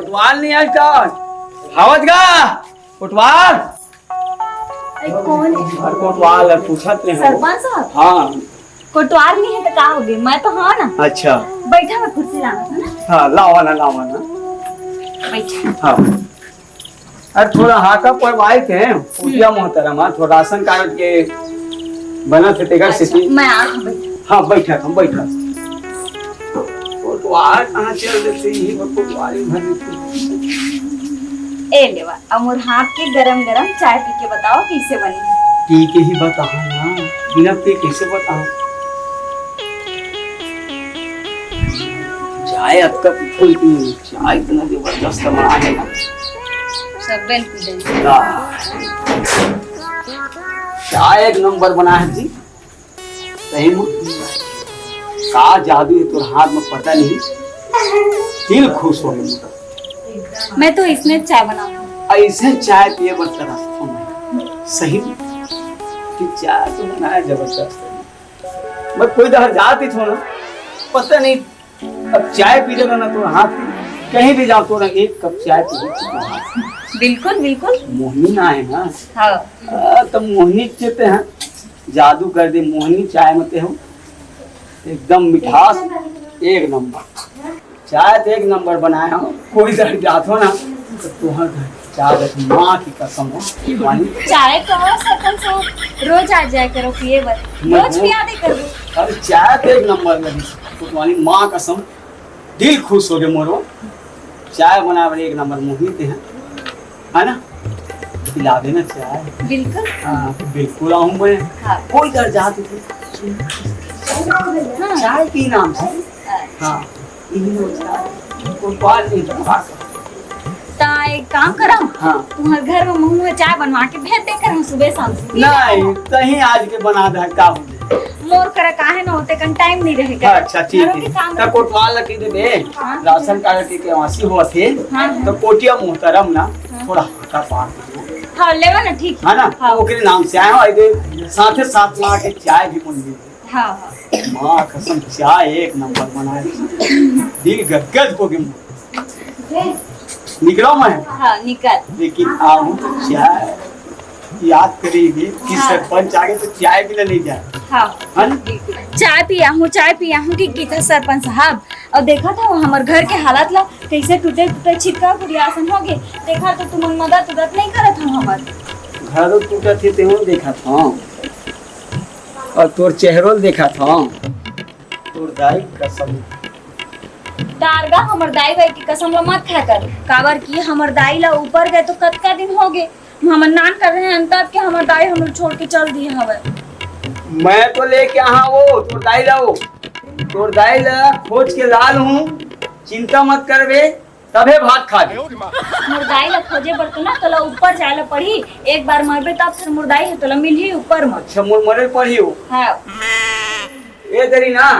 कोतवाल नहीं आज तक आवत गा कोतवाल कौन है? कोतवाल है पूछत नहीं सरपंच साहब? हाँ कोटवार नहीं है तो का हो गई? मैं तो हाँ ना। अच्छा बैठा मैं कुर्सी लाना था ना। हाँ लावा ना बैठा। हाँ अरे थोड़ा हाका परवाई थे पूछिया मोहतरमा थोड़ा राशन कार्ड के बना थे तेरा सिटी मैं आ बैठा। हाँ बैठा कोतवाल कहाँ चल देती है कोतवाल भर देती ए लेवा अमूर हाथ के गरम गरम चाय पी के बताओ कैसे बनी। पी के ही बताओ ना बिना पी कैसे बताओ चाय अब तक फुल पी चाय इतना जबरदस्त बना है ना सब बेल पी दे। चाय एक नंबर बना है जी सही में का जादू है तोर हाथ में पता नहीं दिल खुश हो गया मैं तो इसमें चाय बनाऊंगा। ऐसे चाय पिए बरतर सही में कि चाय तो बनाया जबरदस्त मैं कोई दहर जाती थोड़ा पता नहीं अब चाय पी लेना ना तो हाथ कहीं भी जाओ तो एक कप चाय पी बिल्कुल बिल्कुल मोहिनी ना है ना हाँ तो मोहिनी चेते हैं जादू कर दे मोहिनी चाय में ते हो एकदम मिठास एक नंबर चाय तो एक नंबर बनाया हो कोई दर जात हो ना तो तुहर चाय माँ की कसम हो चाय तो सरपंच साहब रोज आ जाया करो पिए बस रोज पिया दे करो। अरे चाय तो एक नंबर लगी तो तुम्हारी माँ कसम दिल खुश हो गए मोरो चाय बना बड़े एक नंबर मोहित है ना पिला देना चाय बिल्कुल। हाँ बिल्कुल आऊँ मैं हाँ। कोई दर जाती थी हाँ। चाय की नाम से हाँ ता एक काम करो हाँ तुम्हारे घर में मुंह में चाय बनवा के भेज दे कर हम सुबह शाम से नहीं कहीं आज के बना दे का हो मोर करे काहे ना होते कन टाइम नहीं रहेगा। अच्छा ठीक है तो कोटवाल लकी दे दे हाँ। राशन कार्ड के वासी हुआ थे हाँ। तो कोटिया मोहतरम ना थोड़ा हटा पार हाँ लेवा ना ठीक है ना हाँ। ओकरे नाम से आए हो साथे साथ ला के चाय भी बन गई हाँ हाँ माँ कसम चाय एक नंबर बनाए दिल गदगद हो गया निकलो मैं हाँ निकल। लेकिन आऊँ तो चाय याद करेगी कि हाँ। सरपंच आगे तो चाय भी नहीं जाए हाँ है ना चाय पिया हूँ कि था सरपंच साहब और देखा था हमारे घर के हालात ला कैसे टूटे टूटे छिटका पुरियासन हो गए देखा तो तुम मदद नहीं करत हो हमार घरों टूटा थे तेहो देखा था और तोर चेहरो देखा था तोर दाई कसम तारगा हमर दाई भाई की कसम ला मत खा कर काबर की हमर दाई ला ऊपर गए तो कतका दिन हो गए हमर नान कर रहे हैं तब के हमर दाई हमर छोड़ के चल दिए हवे। मैं तो लेके आहा वो तोर दाई लाओ तोर दाई ला खोज के लाल हूँ चिंता मत करबे तबे भात खा ले हमर दाई ला खोजे बर तो ना तोला ऊपर जाए ला पड़ी एक बार मरबे तब फिर हमर दाई है तोला मिलही ऊपर में। अच्छा मोर मरे पड़ी हो हाँ ए दरी ना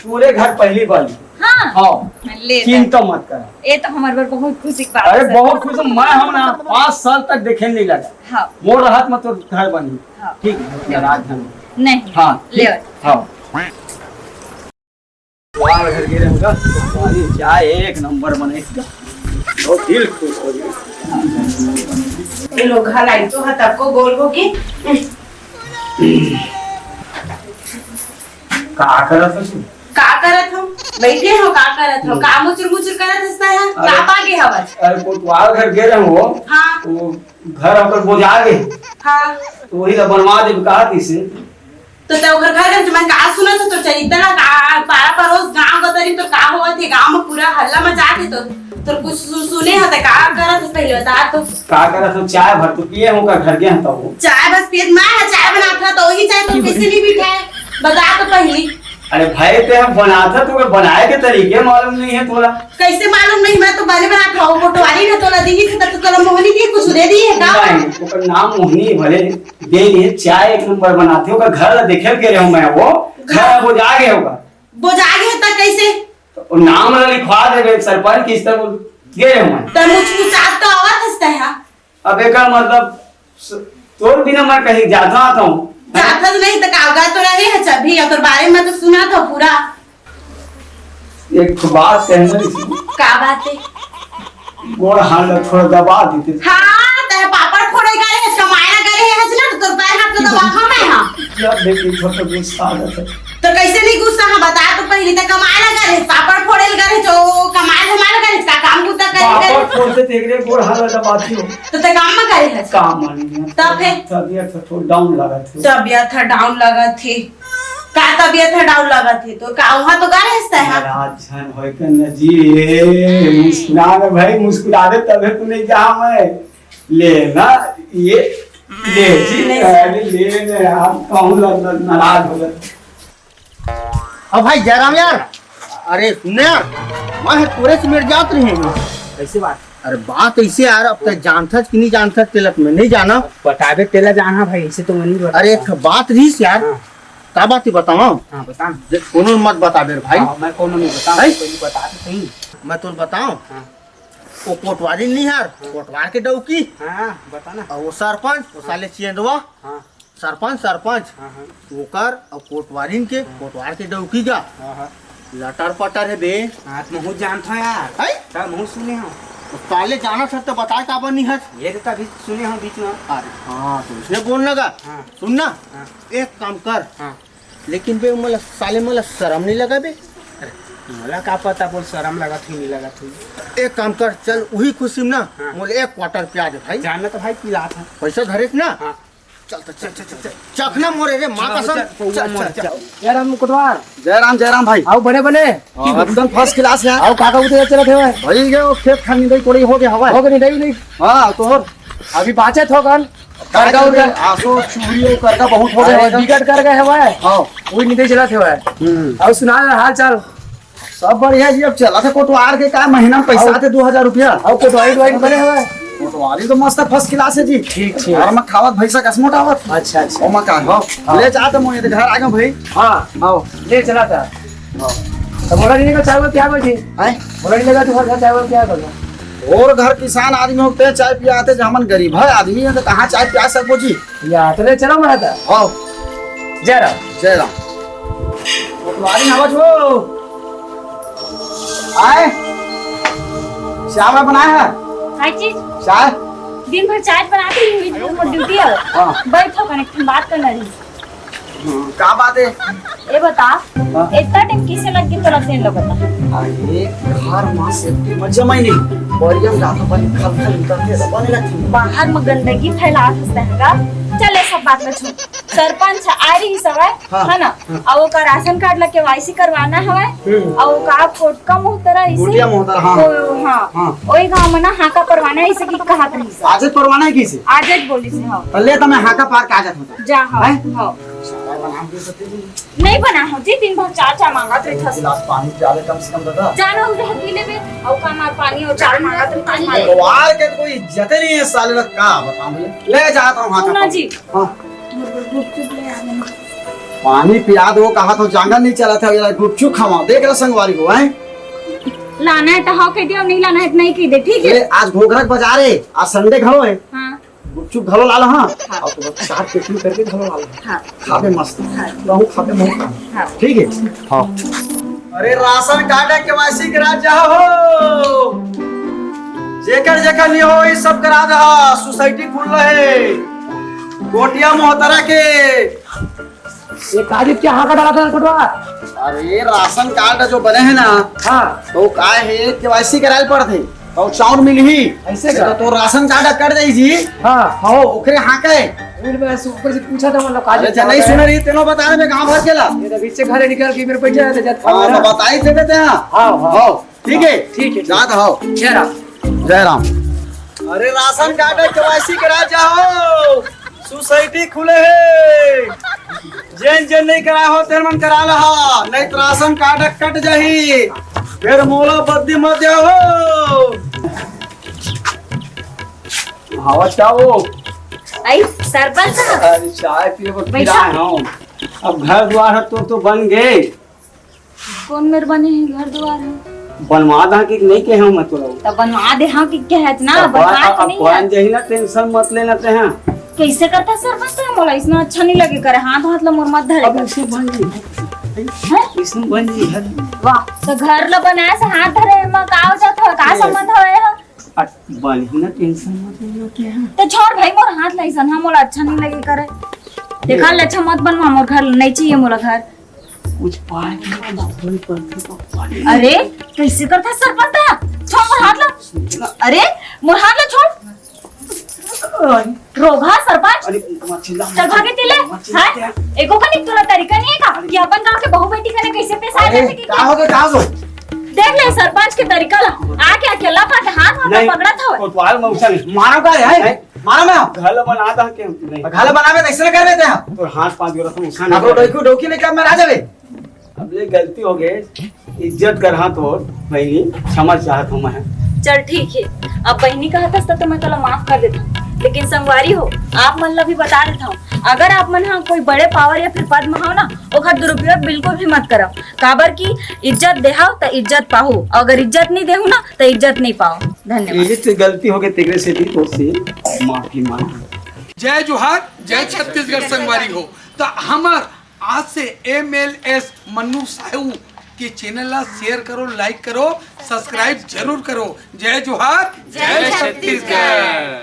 पूरे घर पहली बारी हाँ हाँ ले चिंता मत कर ये तो हमारे बर बहुत खुशी की बात अरे है बहुत खुश हूँ मैं हम ना 5 साल तक देखे नहीं लगा हाँ मोर हाथ में तो घर बनी हाँ। ठीक है रात हम नहीं हाँ ले हाँ बाहर घर गिरे होगा तुम्हारी चाय एक नंबर बनेगा बहुत दिल खुश हो गया ये लोग घर आई तो है तब को बोल को कि का करत हो का करत हो बैठे हो का करत हो का मुचुर मुचुर करत हंसता है का पागे हवस अरे कोतवाल घर गिरे हो हाँ तो घर होकर बोझा गए हाँ तो वही तो बनवा दे कहा किसे तो तब घर घर मैं का सुनत तो चल इतना का पारा परोस गांव गतरी तो का होत है गांव में पूरा हल्ला मचा दे तो कुछ सुने होते का करत पहले बता तो का करत हो चाय भर तो पिए होगा घर गए तो चाय बस पियत मैं चाय बनाता तो वही चाय तो किसी नहीं बिठाए बता तो पहली अरे भाई ते हम बनाता तो बनाए के तरीके मालूम नहीं है थोड़ा कैसे मालूम नहीं मैं तो बने बनाता हूँ फोटोवाली ने तोला दी थी तो तोला मोहनी की कुछ दे दी है का नहीं ओकर नाम मोहिनी भले दे दिए चाय एक नंबर बनाते होगा घर देखे के रहे मैं वो घर वो जागे होगा वो जागे होता कैसे तो नाम लिखवा देवे सरपंच किस तरह गए मैं तो मुझ आज तो आवाज हंसता है अब एक मतलब तोर बिना मैं कहीं जाता आता हूँ जाता नहीं तो कागजा तो रहे है सभी और बारे में तो सुना था पूरा एक बात कहना का बात है गोड़ हाथ थोड़ा दबा देते। हाँ ते पापड़ फोड़े गए कमाया गए है हजला तो पैर हाथ तो दबा मैं हां जब देखी छोटा गुस्सा आ जाता तो कैसे नहीं गुस्सा हां बता तो पहले तक कमाया गए पापड़ फोड़े गए जो कमाया हमारा गए का काम गुता करे पापड़ फोड़ते देख रहे गोड़ हाथ दबाती हो तो ते काम में करे है काम मानी तब फिर तबीयत थोड़ा डाउन लगा थी। तबीयत डाउन लगा थी का तबीयत डाउन लगा थी तो का वहां तो गा रहता है महाराज जन होय के न जी मुस्कुरा में भाई मुस्कुरा दे तबे तू नहीं जा मैं लेना ये ले जी अरे ले ने आप कहूं लग नाराज हो गए। अब भाई जयराम यार, अरे सुनने यार, मैं पूरे से मेरे जात रहे हैं। कैसे बात? अरे बात ऐसे यार, अब तक जानता कि नहीं जानता तिलक में नहीं जाना। बतावे तेला जाना भाई, ऐसे तो मैं नहीं बता। अरे एक बात रही यार, क्या बात बताओ? हाँ बता। कोनो मत बता बेर भाई। मैं कोनो नहीं बता, भाई? कोई बता तो सही। मैं तुम बताऊं, हाँ। वो कोटवारी नहीं यार, कोटवार के डौकी हाँ बता ना। और वो सरपंच, वो साले चेंदवा हाँ सरपंच हाँ वो कर और कोटवारिन के कोटवार के डौकी का हाँ लटर पटर है बे। हाँ तो मैं जानता यार। है चल मैं सुने हूँ। तो साले जाना सर तो बताए का बनी है। ये तो तभी सुने हूँ बीच में। अरे हाँ तो इसने बोलने लगा। हाँ। सुनना, हाँ। एक काम कर, हाँ लेकिन बे मला साले मला शर्म नहीं लगा बे। मला का पता बोल शर्म लगा थी नहीं लगा थी। एक काम कर, चल वही खुशी में ना हाँ। मोले एक क्वार्टर प्याज दे भाई। जानना तो भाई पिला था। पैसा धरे ना। हाँ चल तो चल चल चल चखना मोरे रे माँ कसम। चल चल जयराम कोटवार। जयराम भाई आओ बने बने। एकदम फर्स्ट क्लास है। आओ काका उते चलत है भाई ये खेत खानी दई कोड़ी हो गया हवा हो गई नहीं हां तोहर अभी बाचे थो गन करगा उड़ आसो चूड़ी करगा बहुत हो गए टिकट कर गए हवा हां वही नहीं चलत है। और सुना हाल चाल सब बढ़िया जी। अब चला था कोटवार के का महीना में पैसा आते 2000 रुपया। और कोटवारी वाइट बने हवा। कोटवारी तो मस्त फर्स्ट क्लास है जी। ठीक ठीक। और मैं खावत भैसा कसमोट आवत। अच्छा अच्छा। ओ मैं का हो ले जाते मोए घर आ गए भाई। हां आओ ले चला था। तो मोला नहीं का चावल क्या बची हैं मोला नहीं लगा तू चावल क्या करना। और घर किसान आदमी होते हैं चाय पियाते जो हमन गरीब है आदमी है तो कहां चाय पिया सको जी। या तो ले चलो मरा था। आओ जयराम कोटवारी आवाज हो आए चाय बनाया है हाय चीज चाय दिन भर चाय बनाती हुई पर ड्यूटी है। हाँ। बैठो कनेक्ट बात करना रही। क्या बात है। ये बता इतना टाइम किसे लग गई तोरा तेल लगता। अरे घर मां से मजे में नहीं बढ़िया जाता बन खल खल करते तो बने लगती बाहर में गंदगी फैला सकते हैं का। चल ये सब बात में छोड़। सरपंच आ रही सब हाँ। है ना। और वो का राशन कार्ड ला केवाईसी करवाना है और वो का फोट का मुहतरा इसे गोटिया मोहतर हाँ हाँ हाँ। वही गांव में ना हाका परवाना है इसे की कहा रही से आज परवाना है किसे आज बोली से हाँ ले तो मैं हाका पार का जात होता जा हाँ हैं? हाँ चाय बना दे सकते जी। नहीं बना हो जी दिन भर चार चार मांगा तो था गिलास पानी ज्यादा कम से कम दादा जाना उधर पी लेबे और खाना पानी और चार मांगा तो पानी कोटवार के कोई इज्जत नहीं है साले का बताऊं ले जाता हूं हाका सुना जी हां गुपचुप ले आने पानी पिया दो कहा तो जांगल नहीं चला था यार गुपचुप खावा देख रहा संगवारी को हैं लाना है तो हाँ कह दिया नहीं लाना है तो नहीं कह दे ठीक है ले आज घोघरक बाजार है आज संडे घरो है हाँ गुपचुप घरो लाला हां और तो चार पेटी करके घरो लाला हाँ खावे मस्त रहू खावे मुंह हाँ ठीक है हां अरे राशन कार्ड केवाईसी करा जाओ जेकर जेकर नहीं हो ये सब करा दहा सोसाइटी खुल रहे गोटिया मोहतरा के ये काजिब क्या हाका डाला था कोटवार। अरे राशन कार्ड जो बने हैं ना हाँ तो का है केवाईसी करायल पड़थे और चाउर मिलही ऐसे का? तो राशन कार्ड कर जाई जी हाँ हो ओकरे हाके फिर मैं ऊपर से पूछा था मतलब अरे काजिब नहीं सुन रही तेनो बता रहे गांव भर केला ये तो बीच से घरे निकल के मेरे बैठ जाए जब हां तो बताई दे देते हैं हाँ हाँ हो ठीक है ठीक है। जात हो जयराम जय राम। अरे राशन कार्ड केवाईसी करा जाओ सोसाइटी खुले है जैन जैन नहीं करा हो तेर मन करा लहा नहीं तो राशन कार्ड कट जाही फिर मोला बद्दी मत जाओ हवा चाहो आई सरपंच साहब अरे चाय पिए पर बैठा। पिलाए हम अब घर द्वार तो बन गए कौन मेरे बने हैं घर द्वार है बनवा दा कि नहीं के हम तो तब बनवा दे हाँ कि क्या है ना बनवा के नहीं है बन जही ना टेंशन मत लेना ते हैं कैसे करता सरपंच साहब मोला इसमें अच्छा नहीं लगे करे हाथ हाथ ला मोर मत अब धरे इसमें बन जी हैं? इसमें बन जी है वाह तो घर ला बनाया से हाथ धरे में का हो जात हो का संबंध हो है बनी ना टेंशन मत लियो क्या है। तो छोड़ भाई मोर हाथ लइसन हम मोला अच्छा नहीं लगे करे। देखा अच्छा मत बनवा मोर घर नहीं चाहिए मोला घर। कुछ पाए के बाबू पड़ती तो अरे कैसे करता सरपंच था? छोड़ मोर हाथ ला। अरे मोर हाथ ला छोड़। रोगा सरपंच अरे मछला चल भागे तिले। हां एको का नहीं तोरा तरीका नहीं है का कि अपन गांव के बहू बेटी कने कैसे पेश आ जाते कि का हो गए देख ले सरपंच के तरीका ला आके अकेला पाके हाथ में पकड़ा था। कोतवाल मौसा नहीं मारो का है मारो मैं घर बना दा के नहीं घाला बनावे कैसे कर देते हैं तो हाथ पांच गोरा तो उसा आपको नहीं डोकी डोकी लेके मैं आ जावे। अब ये गलती हो गई इज्जत कर हाथ और भाई क्षमा चाहत हूं मैं। चल ठीक है अब बहनी का हतस तो मैं तला माफ कर देता हूँ लेकिन संगवारी हो आप मन ला भी बता देता हूँ अगर आप मन हाँ कोई बड़े पावर या फिर पद में हो ना ओखर दुरुपयोग बिल्कुल भी मत करो। काबर की इज्जत देहाओ तो इज्जत पाहो अगर इज्जत नहीं देहू ना तो इज्जत नहीं पाओ। धन्यवाद। यही से गलती हो गई तेरे से भी तो से माफी मांग। जय जोहार जय छत्तीसगढ़ संगवारी हो तो हमार आज से MLS मन्नू साहू के चैनल ला शेयर करो लाइक करो सब्सक्राइब जरूर करो। जय जोहार जय छत्तीसगढ़।